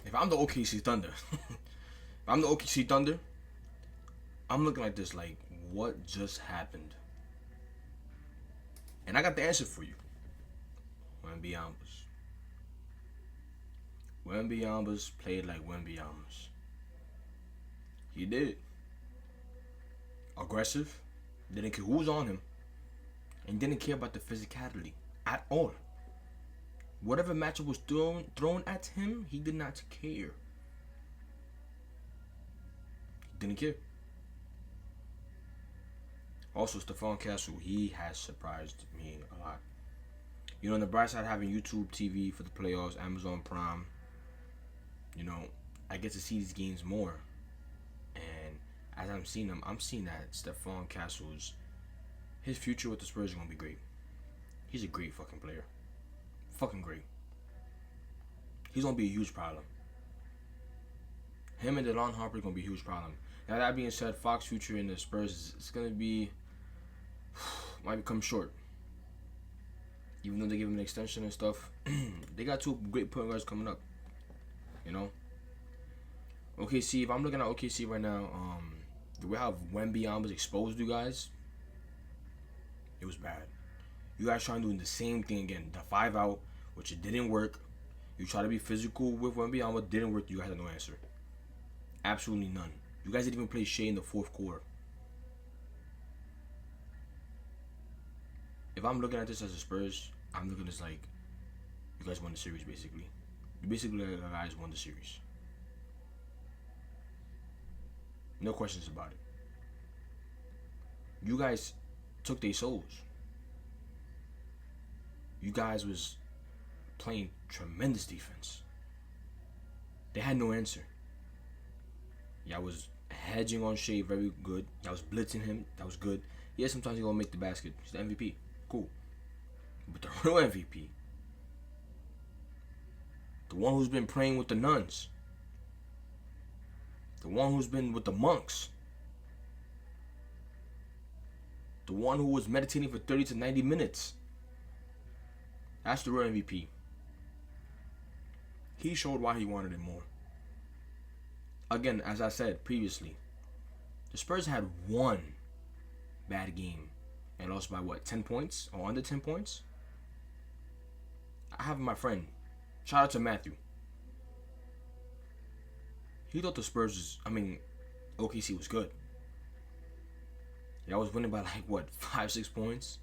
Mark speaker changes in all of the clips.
Speaker 1: if I'm the OKC Thunder, if I'm the OKC Thunder, I'm looking like this, like, what just happened? And I got the answer for you. Wembanyama's. Wembanyama's played like Wembanyama's. He did. Aggressive. Didn't care who was on him. And didn't care about the physicality at all. Whatever matchup was thrown at him, he did not care. He didn't care. Also, Stephon Castle, he has surprised me a lot. You know, on the bright side, having YouTube TV for the playoffs, Amazon Prime, you know, I get to see these games more. And as I'm seeing them, I'm seeing that Stephon Castle's, his future with the Spurs is going to be great. He's a great fucking player. Fucking great. He's going to be a huge problem. Him and DeLon Harper are going to be a huge problem. Now, that being said, Fox future in the Spurs is going to be, might become short. Even though they give him an extension and stuff, they got two great point guards coming up. You know? OKC, if I'm looking at OKC right now, the way how Wembanyama exposed you guys, it was bad. You guys trying to do the same thing again. The 5 out, which it didn't work. You try to be physical with Wembanyama, didn't work. You guys had no answer. Absolutely none. You guys didn't even play Shai in the fourth quarter. If I'm looking at this as a Spurs, I'm looking at this like you guys won the series basically. You basically guys won the series. No questions about it. You guys took their souls. You guys was playing tremendous defense. They had no answer. Y'all was hedging on Shai very good. Y'all was blitzing him. That was good. Yeah, sometimes he gonna make the basket. He's the MVP. Cool. But the real MVP, the one who's been praying with the nuns, the one who's been with the monks, the one who was meditating for 30 to 90 minutes, that's the real MVP. He showed why he wanted it more. Again, as I said previously, the Spurs had one bad game and lost by what, 10 points or under 10 points? I have my friend, shout out to Matthew. He thought the Spurs OKC was good. Y'all was winning by like what, 5-6 points?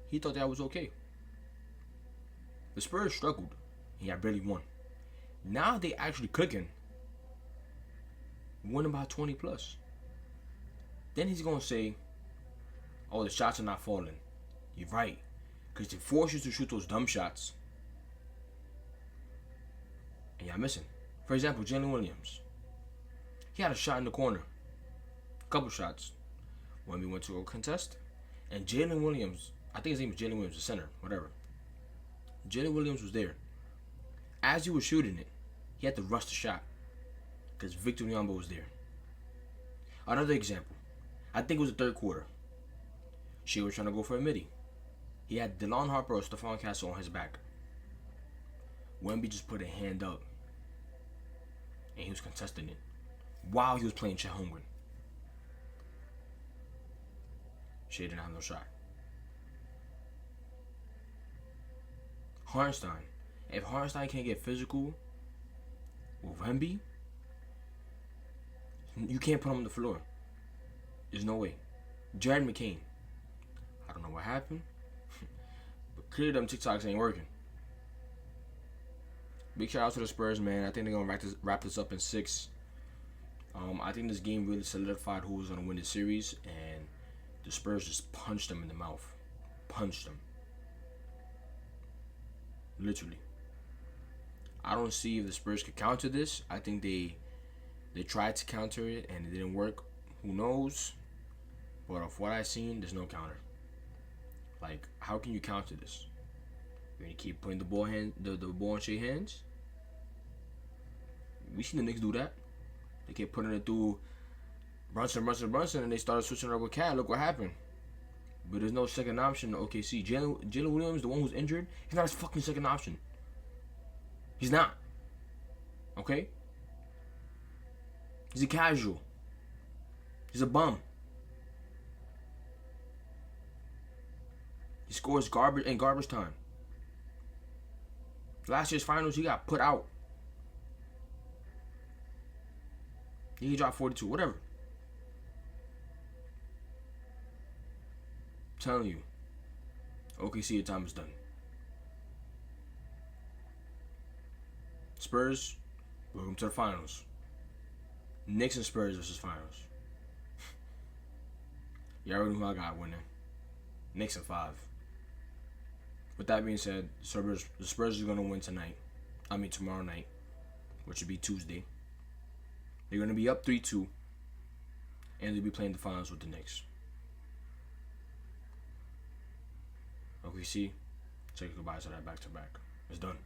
Speaker 1: He thought that was okay. The Spurs struggled. And y'all barely won. Now they actually clicking. Winning by 20 plus. Then he's gonna say, oh, the shots are not falling. You're right. Because they force you to shoot those dumb shots. And y'all missing. For example, Jalen Williams. He had a shot in the corner. A couple shots. When we went to a contest. And Jalen Williams, I think his name is Jalen Williams, the center, whatever. Jalen Williams was there. As he was shooting it, he had to rush the shot. Because Victor Wembanyama was there. Another example. I think it was the third quarter. Shai was trying to go for a midi. He had DeLon Harper or Stephon Castle on his back. Wemby just put a hand up. And he was contesting it. While he was playing Chet Holmgren. Shai didn't have no shot. Hartenstein. If Hartenstein can't get physical with Wemby, you can't put him on the floor. There's no way. Jared McCain. I don't know what happened. But clearly them TikToks ain't working. Big shout out to the Spurs, man. I think they're going to wrap this up in 6. I think this game really solidified who was going to win the series. And the Spurs just punched them in the mouth. Punched them. Literally. I don't see if the Spurs could counter this. I think they tried to counter it and it didn't work. Who knows? But of what I've seen, there's no counter. Like, how can you counter this? You're gonna keep putting the ball in Shai's hands? We seen the Knicks do that. They kept putting it through Brunson, and they started switching it up with Cat. Look what happened. But there's no second option to OKC. Jalen Williams, the one who's injured, he's not his fucking second option. He's not. Okay? He's a casual. He's a bum. He scores garbage in garbage time. Last year's finals, he got put out. He dropped 42, whatever. I'm telling you, OKC, your time is done. Spurs, welcome to the finals. Knicks and Spurs versus finals. You already know who I got winning. Knicks in 5. With that being said, the Spurs are going to win tonight. I mean tomorrow night, which would be Tuesday. They're going to be up 3-2, and they'll be playing the finals with the Knicks. OKC, say goodbye to that back-to-back. It's done.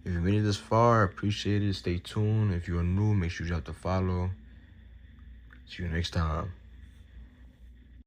Speaker 1: If you made it this far, I appreciate it. Stay tuned. If you're new, make sure you drop the follow. See you next time.